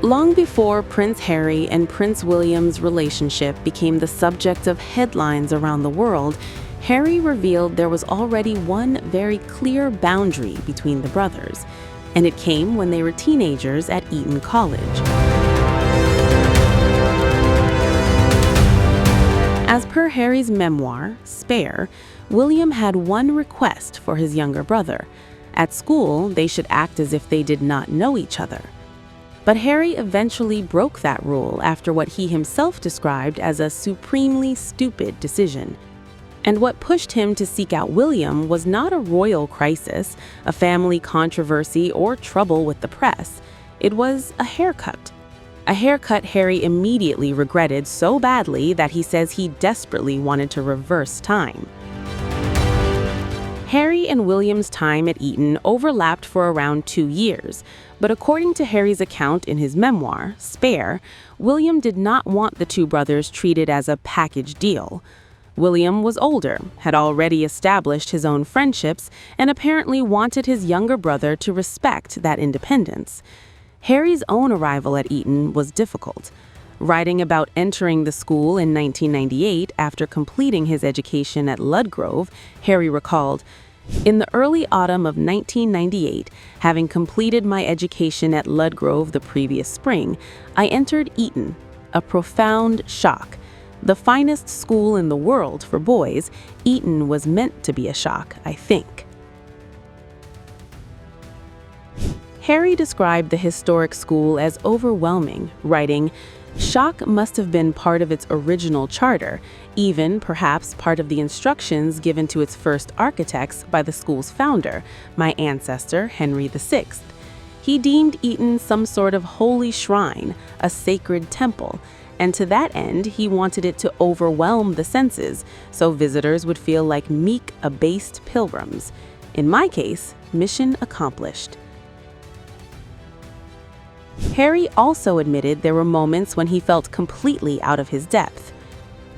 Long before Prince Harry and Prince William's relationship became the subject of headlines around the world, Harry revealed there was already one very clear boundary between the brothers, and it came when they were teenagers at Eton College. As per Harry's memoir, Spare, William had one request for his younger brother. At school, they should act as if they did not know each other. But Harry eventually broke that rule after what he himself described as a supremely stupid decision. And what pushed him to seek out William was not a royal crisis, a family controversy, or trouble with the press. It was a haircut. A haircut Harry immediately regretted so badly that he says he desperately wanted to reverse time. Harry and William's time at Eton overlapped for around 2 years, but according to Harry's account in his memoir, Spare, William did not want the two brothers treated as a package deal. William was older, had already established his own friendships, and apparently wanted his younger brother to respect that independence. Harry's own arrival at Eton was difficult. Writing about entering the school in 1998 after completing his education at Ludgrove, Harry recalled, "In the early autumn of 1998, having completed my education at Ludgrove the previous spring, I entered Eton, a profound shock. The finest school in the world for boys, Eton was meant to be a shock, I think." Harry described the historic school as overwhelming, writing, "Shock must have been part of its original charter, even perhaps part of the instructions given to its first architects by the school's founder, my ancestor, Henry VI. He deemed Eton some sort of holy shrine, a sacred temple, and to that end he wanted it to overwhelm the senses, so visitors would feel like meek, abased pilgrims. In my case, mission accomplished." Harry also admitted there were moments when he felt completely out of his depth.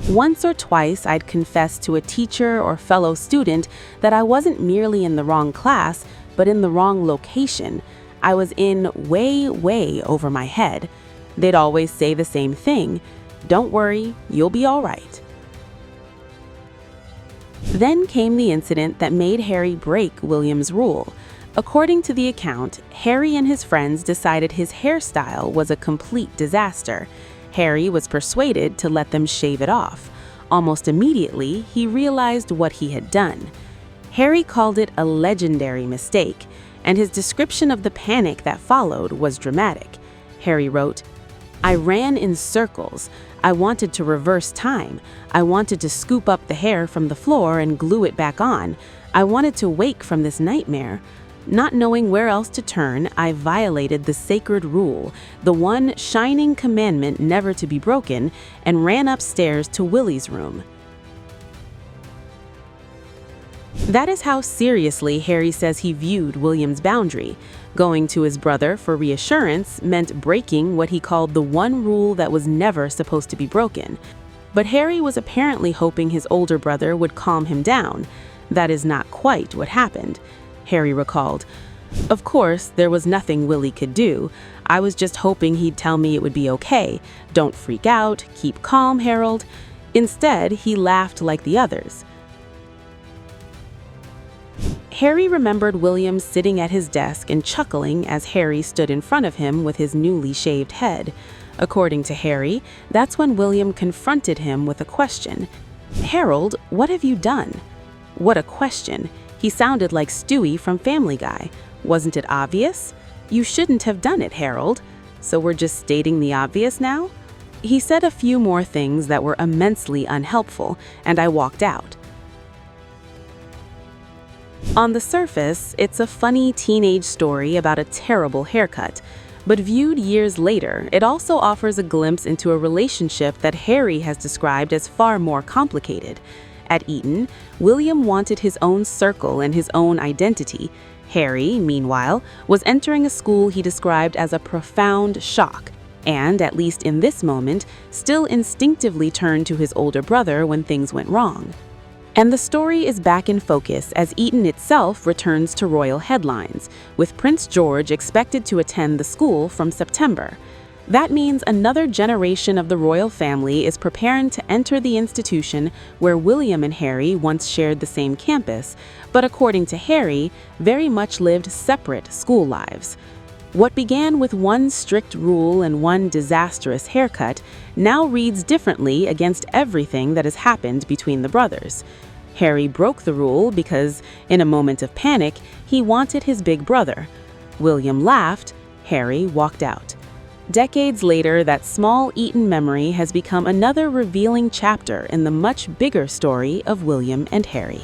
"Once or twice I'd confessed to a teacher or fellow student that I wasn't merely in the wrong class, but in the wrong location. I was in way over my head. They'd always say the same thing, 'Don't worry, you'll be all right.'" Then came the incident that made Harry break William's rule. According to the account, Harry and his friends decided his hairstyle was a complete disaster. Harry was persuaded to let them shave it off. Almost immediately, he realized what he had done. Harry called it a legendary mistake, and his description of the panic that followed was dramatic. Harry wrote, "I ran in circles. I wanted to reverse time. I wanted to scoop up the hair from the floor and glue it back on. I wanted to wake from this nightmare. Not knowing where else to turn, I violated the sacred rule, the one shining commandment never to be broken, and ran upstairs to Willie's room." That is how seriously Harry says he viewed William's boundary. Going to his brother for reassurance meant breaking what he called the one rule that was never supposed to be broken. But Harry was apparently hoping his older brother would calm him down. That is not quite what happened. Harry recalled, "Of course, there was nothing Willie could do. I was just hoping he'd tell me it would be okay. Don't freak out, keep calm, Harold." Instead, he laughed like the others. Harry remembered William sitting at his desk and chuckling as Harry stood in front of him with his newly shaved head. According to Harry, that's when William confronted him with a question. "Harold, what have you done?" What a question. He sounded like Stewie from Family Guy. Wasn't it obvious? "You shouldn't have done it, Harold. So we're just stating the obvious now?" He said a few more things that were immensely unhelpful, and I walked out. On the surface, it's a funny teenage story about a terrible haircut, but viewed years later, it also offers a glimpse into a relationship that Harry has described as far more complicated. At Eton, William wanted his own circle and his own identity. Harry, meanwhile, was entering a school he described as a profound shock, and, at least in this moment, still instinctively turned to his older brother when things went wrong. And the story is back in focus as Eton itself returns to royal headlines, with Prince George expected to attend the school from September. That means another generation of the royal family is preparing to enter the institution where William and Harry once shared the same campus, but according to Harry, very much lived separate school lives. What began with one strict rule and one disastrous haircut now reads differently against everything that has happened between the brothers. Harry broke the rule because, in a moment of panic, he wanted his big brother. William laughed, Harry walked out. Decades later, that small Eton memory has become another revealing chapter in the much bigger story of William and Harry.